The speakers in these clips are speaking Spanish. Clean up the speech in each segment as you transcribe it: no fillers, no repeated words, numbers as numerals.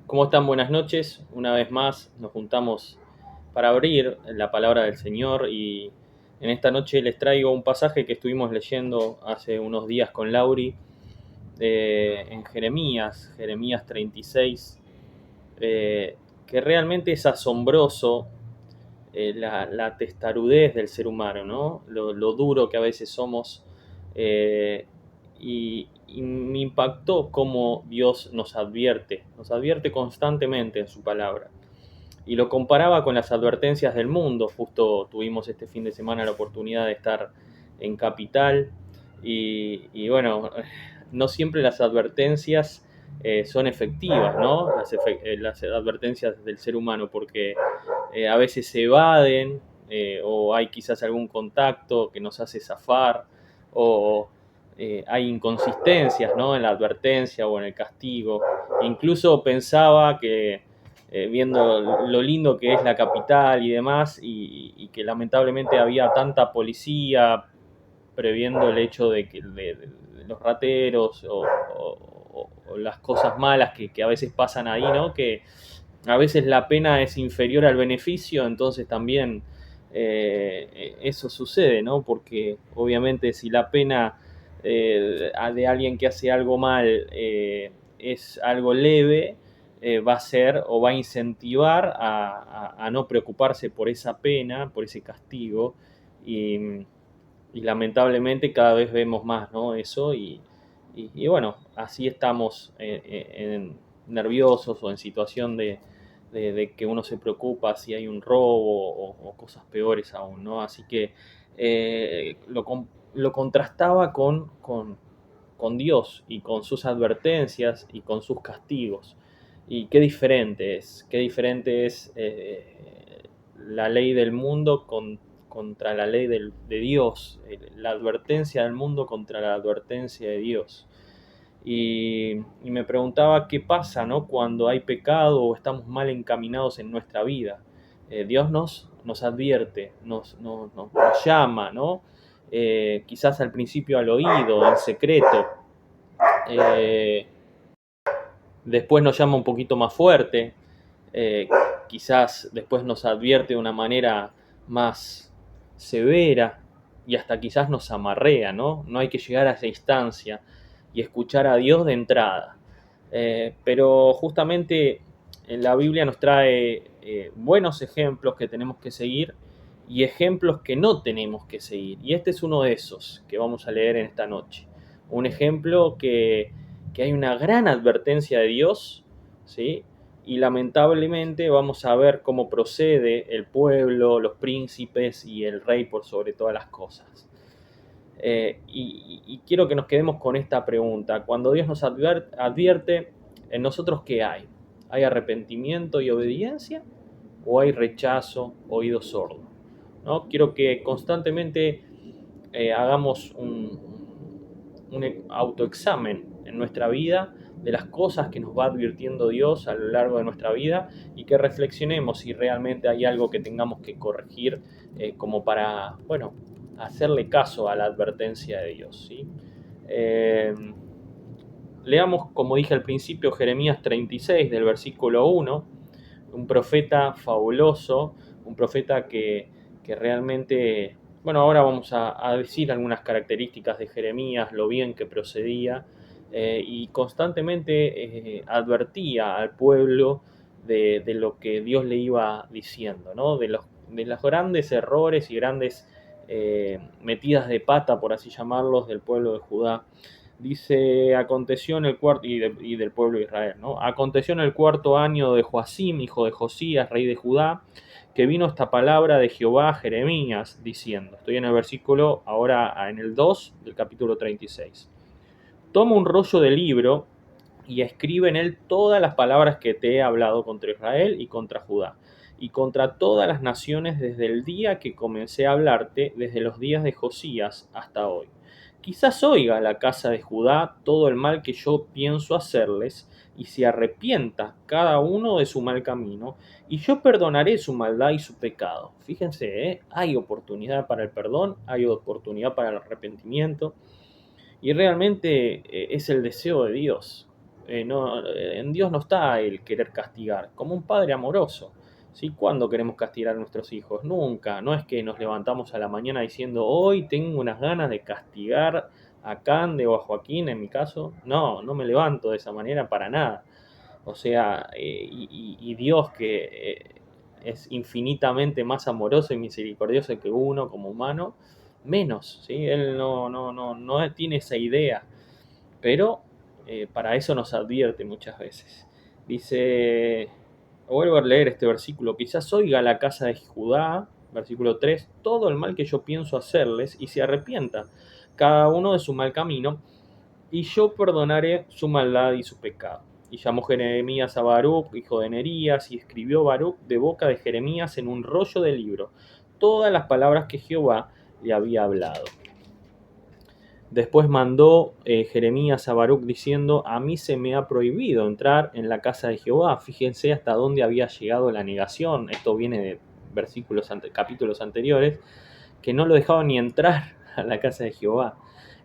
¿Cómo están? Buenas noches. Una vez más nos juntamos para abrir la palabra del Señor y en esta noche les traigo un pasaje que estuvimos leyendo hace unos días con Lauri en Jeremías 36, que realmente es asombroso la testarudez del ser humano, ¿no? Lo duro que a veces somos. eh, y me impactó cómo Dios nos advierte constantemente en su palabra. Y lo comparaba con las advertencias del mundo. Justo tuvimos este fin de semana la oportunidad de estar en Capital y bueno, no siempre las advertencias son efectivas, ¿no? Las advertencias del ser humano, porque a veces se evaden o hay quizás algún contacto que nos hace zafar o hay inconsistencias, ¿no? En la advertencia o en el castigo. Incluso pensaba que viendo lo lindo que es la capital y demás y que lamentablemente había tanta policía previendo el hecho de los rateros o las cosas malas que a veces pasan ahí, ¿no? Que a veces la pena es inferior al beneficio, entonces también eso sucede, ¿no? Porque obviamente si la pena de alguien que hace algo mal es algo leve, va a ser o va a incentivar a no preocuparse por esa pena, por ese castigo, y, y lamentablemente cada vez vemos más, ¿no? Eso y bueno, así estamos nerviosos o en situación de que uno se preocupa si hay un robo o cosas peores aún, ¿no? Así que lo contrastaba con Dios y con sus advertencias y con sus castigos. Y qué diferente es la ley del mundo contra la ley de Dios, la advertencia del mundo contra la advertencia de Dios. Y me preguntaba qué pasa, ¿no? Cuando hay pecado o estamos mal encaminados en nuestra vida. Dios nos advierte, nos llama, ¿no? Quizás al principio al oído, en secreto. Eh, Después nos llama un poquito más fuerte. eh, Quizás después nos advierte de una manera más severa y hasta quizás nos amarrea, ¿no? No hay que llegar a esa instancia y escuchar a Dios de entrada. Pero justamente en la Biblia nos trae buenos ejemplos que tenemos que seguir y ejemplos que no tenemos que seguir. Y este es uno de esos que vamos a leer en esta noche. Un ejemplo que hay una gran advertencia de Dios, ¿sí? Y lamentablemente vamos a ver cómo procede el pueblo, los príncipes y el rey por sobre todas las cosas. Y quiero que nos quedemos con esta pregunta. Cuando Dios nos advierte, ¿en nosotros qué hay? ¿Hay arrepentimiento y obediencia? ¿O hay rechazo, oído sordo? ¿No? Quiero que constantemente hagamos un autoexamen en nuestra vida de las cosas que nos va advirtiendo Dios a lo largo de nuestra vida y que reflexionemos si realmente hay algo que tengamos que corregir como para, bueno, hacerle caso a la advertencia de Dios, ¿sí? Eh, Leamos, como dije al principio, Jeremías 36 del versículo 1, un profeta fabuloso, un profeta que realmente, bueno, ahora vamos a decir algunas características de Jeremías, lo bien que procedía y constantemente advertía al pueblo de lo que Dios le iba diciendo, ¿no? De los grandes errores y grandes metidas de pata, por así llamarlos, del pueblo de Judá. Dice, aconteció en el cuarto, y del pueblo de Israel, ¿no? Aconteció en el cuarto año de Joacim, hijo de Josías, rey de Judá, que vino esta palabra de Jehová a Jeremías, diciendo, estoy en el versículo, ahora en el 2 del capítulo 36. Toma un rollo de libro y escribe en él todas las palabras que te he hablado contra Israel y contra Judá, y contra todas las naciones desde el día que comencé a hablarte, desde los días de Josías hasta hoy. Quizás oiga la casa de Judá todo el mal que yo pienso hacerles, y se arrepienta cada uno de su mal camino, y yo perdonaré su maldad y su pecado. Fíjense, hay oportunidad para el perdón, hay oportunidad para el arrepentimiento, y realmente es el deseo de Dios. En Dios no está el querer castigar, como un padre amoroso. ¿Sí? ¿Cuándo queremos castigar a nuestros hijos? Nunca. No es que nos levantamos a la mañana diciendo, hoy tengo unas ganas de castigar a Cande o a Joaquín, en mi caso. No, no me levanto de esa manera para nada. O sea, y Dios que es infinitamente más amoroso y misericordioso que uno como humano, menos, ¿sí? Él no tiene esa idea, pero para eso nos advierte muchas veces. Dice, vuelvo a leer este versículo, quizás oiga la casa de Judá, versículo 3, todo el mal que yo pienso hacerles y se arrepienta, cada uno de su mal camino, y yo perdonaré su maldad y su pecado. Y llamó Jeremías a Baruc, hijo de Nerías, y escribió Baruc de boca de Jeremías en un rollo de libro todas las palabras que Jehová le había hablado. Después mandó Jeremías a Baruc diciendo, a mí se me ha prohibido entrar en la casa de Jehová. Fíjense hasta dónde había llegado la negación. Esto viene de capítulos anteriores, que no lo dejaban ni entrar a la casa de Jehová.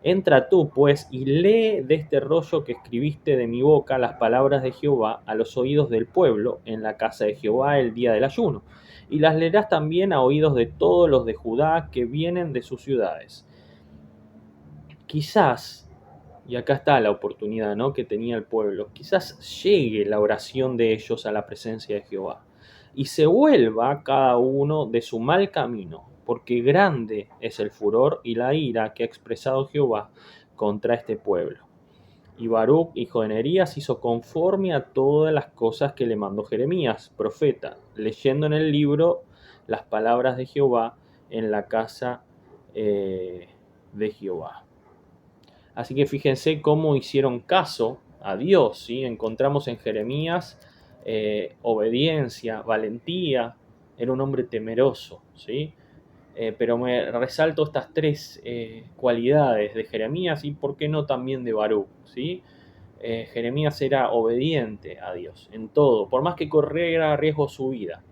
Entra tú, pues, y lee de este rollo que escribiste de mi boca las palabras de Jehová a los oídos del pueblo en la casa de Jehová el día del ayuno. Y las leerás también a oídos de todos los de Judá que vienen de sus ciudades. Quizás, y acá está la oportunidad, ¿no?, que tenía el pueblo, quizás llegue la oración de ellos a la presencia de Jehová y se vuelva cada uno de su mal camino, porque grande es el furor y la ira que ha expresado Jehová contra este pueblo. Y Baruc, hijo de Nerías, hizo conforme a todas las cosas que le mandó Jeremías, profeta, leyendo en el libro las palabras de Jehová en la casa de Jehová. Así que fíjense cómo hicieron caso a Dios, ¿sí? Encontramos en Jeremías obediencia, valentía, era un hombre temeroso, ¿sí? Pero me resalto estas tres cualidades de Jeremías y por qué no también de Baruc, ¿sí? Jeremías era obediente a Dios en todo, por más que corriera riesgo su vida,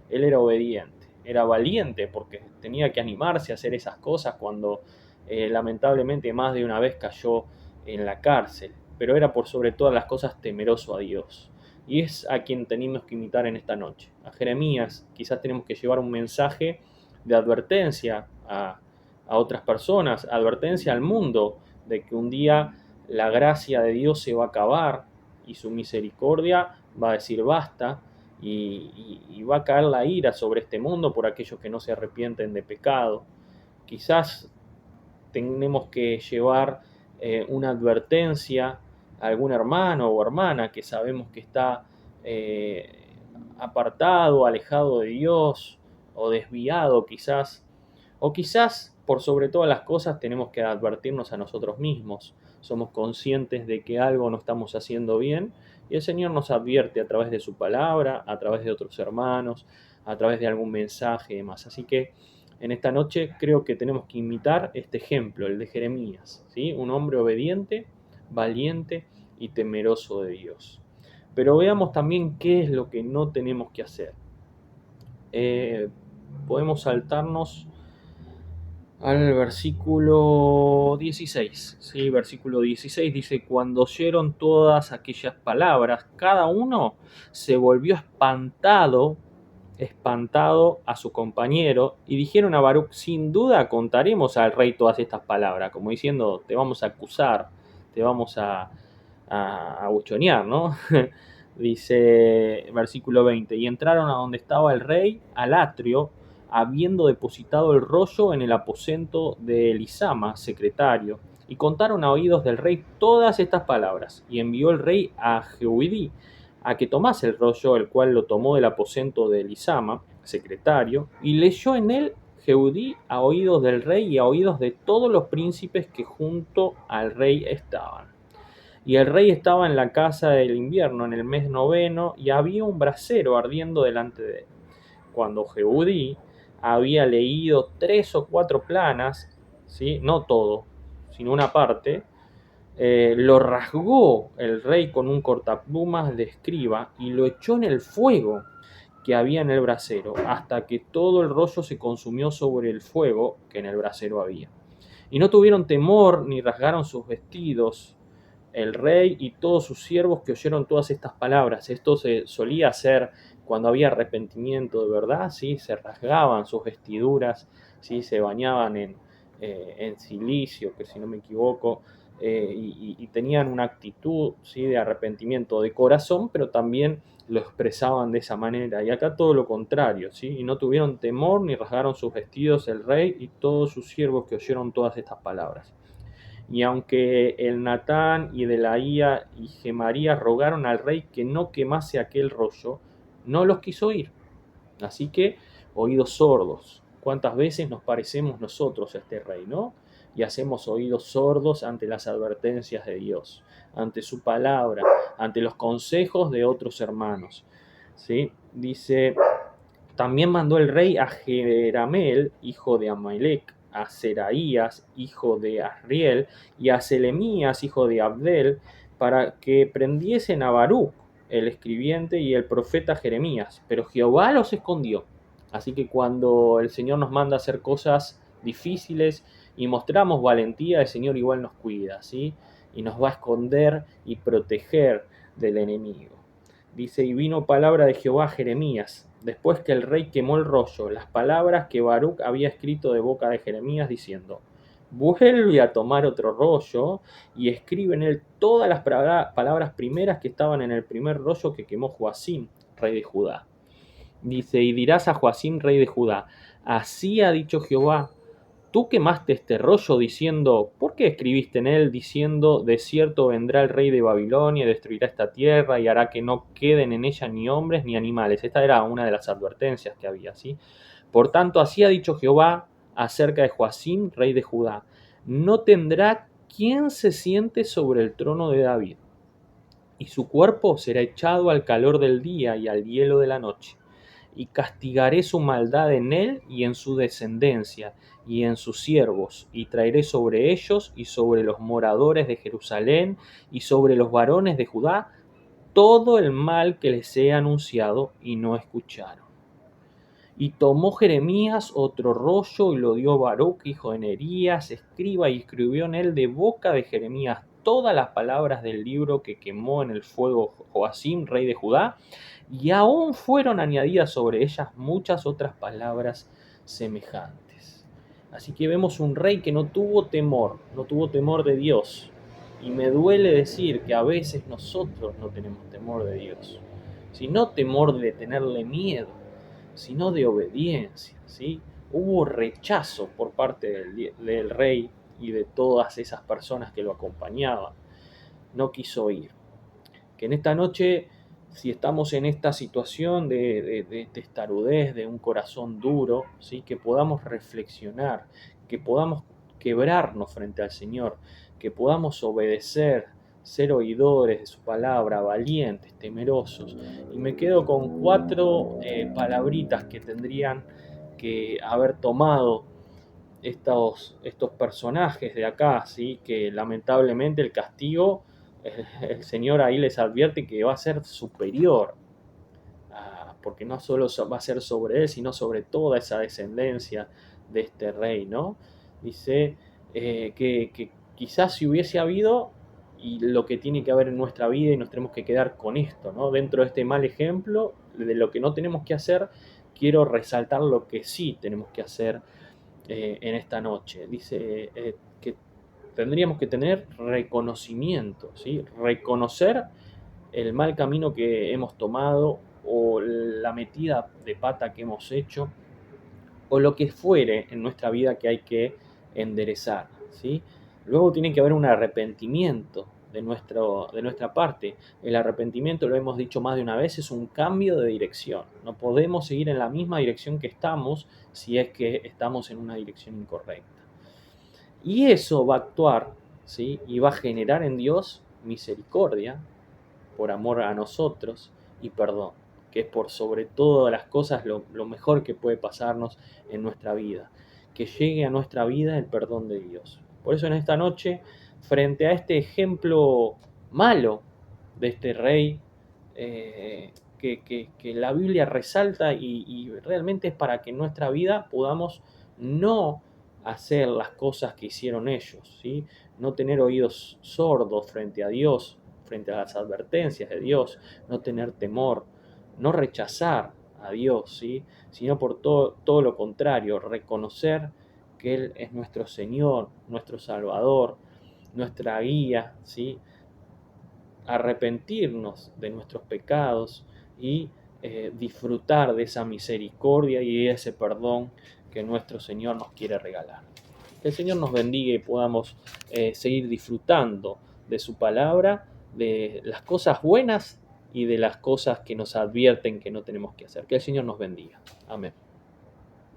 él era obediente, era valiente porque tenía que animarse a hacer esas cosas cuando lamentablemente más de una vez cayó en la cárcel, pero era por sobre todas las cosas temeroso a Dios. Y es a quien tenemos que imitar en esta noche. A Jeremías quizás tenemos que llevar un mensaje de advertencia a otras personas, advertencia al mundo de que un día la gracia de Dios se va a acabar y su misericordia va a decir basta y va a caer la ira sobre este mundo por aquellos que no se arrepienten de pecado. Quizás tenemos que llevar una advertencia a algún hermano o hermana que sabemos que está apartado, alejado de Dios o desviado quizás. O quizás, por sobre todas las cosas, tenemos que advertirnos a nosotros mismos. Somos conscientes de que algo no estamos haciendo bien y el Señor nos advierte a través de su palabra, a través de otros hermanos, a través de algún mensaje y demás. Así que en esta noche creo que tenemos que imitar este ejemplo, el de Jeremías, ¿sí? Un hombre obediente, valiente y temeroso de Dios. Pero veamos también qué es lo que no tenemos que hacer. Podemos saltarnos al versículo 16. ¿Sí? Versículo 16 dice, cuando oyeron todas aquellas palabras, cada uno se volvió espantado a su compañero y dijeron a Baruc, sin duda contaremos al rey todas estas palabras, como diciendo, te vamos a acusar, te vamos a abuchonear, ¿no? Dice versículo 20, y entraron a donde estaba el rey, al atrio, habiendo depositado el rollo en el aposento de Elisama, secretario, y contaron a oídos del rey todas estas palabras, y envió el rey a Jehudí a que tomase el rollo, el cual lo tomó del aposento de Elisama, secretario, y leyó en él Jehudí a oídos del rey y a oídos de todos los príncipes que junto al rey estaban. Y el rey estaba en la casa del invierno, en el mes noveno, y había un brasero ardiendo delante de él. Cuando Jehudí había leído 3 o 4 planas, ¿sí? No todo, sino una parte, lo rasgó el rey con un cortaplumas de escriba y lo echó en el fuego que había en el brasero, hasta que todo el rollo se consumió sobre el fuego que en el brasero había. Y no tuvieron temor ni rasgaron sus vestidos, el rey y todos sus siervos que oyeron todas estas palabras. Esto se solía hacer cuando había arrepentimiento de verdad, ¿sí? Se rasgaban sus vestiduras, ¿sí? Se bañaban en silicio, que si no me equivoco, y tenían una actitud, ¿sí? De arrepentimiento de corazón, pero también lo expresaban de esa manera. Y acá todo lo contrario, ¿sí? Y no tuvieron temor ni rasgaron sus vestidos el rey y todos sus siervos que oyeron todas estas palabras. Y aunque el Natán y Delaía y Gemaría rogaron al rey que no quemase aquel rollo, no los quiso oír. Así que, oídos sordos. ¿Cuántas veces nos parecemos nosotros a este rey, no? Y hacemos oídos sordos ante las advertencias de Dios, ante su palabra, ante los consejos de otros hermanos. ¿Sí? Dice, también mandó el rey a Jerameel, hijo de Amalec, a Seraías, hijo de Asriel, y a Selemías, hijo de Abdel, para que prendiesen a Baruch, el escribiente, y el profeta Jeremías. Pero Jehová los escondió. Así que cuando el Señor nos manda a hacer cosas difíciles y mostramos valentía, el Señor igual nos cuida, ¿sí? Y nos va a esconder y proteger del enemigo. Dice, y vino palabra de Jehová a Jeremías, después que el rey quemó el rollo, las palabras que Baruch había escrito de boca de Jeremías, diciendo, vuelve a tomar otro rollo y escribe en él todas las palabras primeras que estaban en el primer rollo que quemó Joacim, rey de Judá. Dice, y dirás a Joacim, rey de Judá, así ha dicho Jehová, tú quemaste este rollo diciendo, ¿por qué escribiste en él diciendo, de cierto vendrá el rey de Babilonia y destruirá esta tierra y hará que no queden en ella ni hombres ni animales? Esta era una de las advertencias que había, ¿sí? Por tanto, así ha dicho Jehová acerca de Joacim, rey de Judá, no tendrá quien se siente sobre el trono de David, y su cuerpo será echado al calor del día y al hielo de la noche. Y castigaré su maldad en él y en su descendencia y en sus siervos, y traeré sobre ellos y sobre los moradores de Jerusalén y sobre los varones de Judá todo el mal que les he anunciado y no escucharon. Y tomó Jeremías otro rollo y lo dio a Baruch, hijo de Nerías, escriba, y escribió en él de boca de Jeremías todas las palabras del libro que quemó en el fuego Joacim, rey de Judá, y aún fueron añadidas sobre ellas muchas otras palabras semejantes. Así que vemos un rey que no tuvo temor de Dios. Y me duele decir que a veces nosotros no tenemos temor de Dios, sino temor de tenerle miedo, sino de obediencia, ¿sí? Hubo rechazo por parte del rey y de todas esas personas que lo acompañaban. No quiso oír. Que en esta noche, si estamos en esta situación de testarudez, de un corazón duro, ¿sí? Que podamos reflexionar, que podamos quebrarnos frente al Señor, que podamos obedecer, ser oidores de su palabra, valientes, temerosos. Y me quedo con 4 palabritas que tendrían que haber tomado estos personajes de acá, ¿sí? Que lamentablemente el castigo, el Señor ahí les advierte que va a ser superior, porque no solo va a ser sobre él, sino sobre toda esa descendencia de este rey, ¿no? Dice que quizás si hubiese habido, y lo que tiene que haber en nuestra vida, y nos tenemos que quedar con esto, ¿no? Dentro de este mal ejemplo, de lo que no tenemos que hacer, quiero resaltar lo que sí tenemos que hacer en esta noche. Dice que tendríamos que tener reconocimiento, ¿sí? Reconocer el mal camino que hemos tomado o la metida de pata que hemos hecho o lo que fuere en nuestra vida que hay que enderezar, ¿sí? Luego tiene que haber un arrepentimiento de nuestra parte. El arrepentimiento, lo hemos dicho más de una vez, es un cambio de dirección. No podemos seguir en la misma dirección que estamos si es que estamos en una dirección incorrecta. Y eso va a actuar, ¿sí? Y va a generar en Dios misericordia por amor a nosotros y perdón, que es por sobre todas las cosas lo mejor que puede pasarnos en nuestra vida, que llegue a nuestra vida el perdón de Dios. Por eso en esta noche, frente a este ejemplo malo de este rey, que la Biblia resalta y realmente es para que en nuestra vida podamos no hacer las cosas que hicieron ellos, ¿sí? No tener oídos sordos frente a Dios, frente a las advertencias de Dios, no tener temor, no rechazar a Dios, ¿sí? Sino por todo lo contrario, reconocer que Él es nuestro Señor, nuestro Salvador, nuestra guía, ¿sí? Arrepentirnos de nuestros pecados y disfrutar de esa misericordia y de ese perdón que nuestro Señor nos quiere regalar. Que el Señor nos bendiga y podamos seguir disfrutando de su palabra, de las cosas buenas y de las cosas que nos advierten que no tenemos que hacer. Que el Señor nos bendiga. Amén.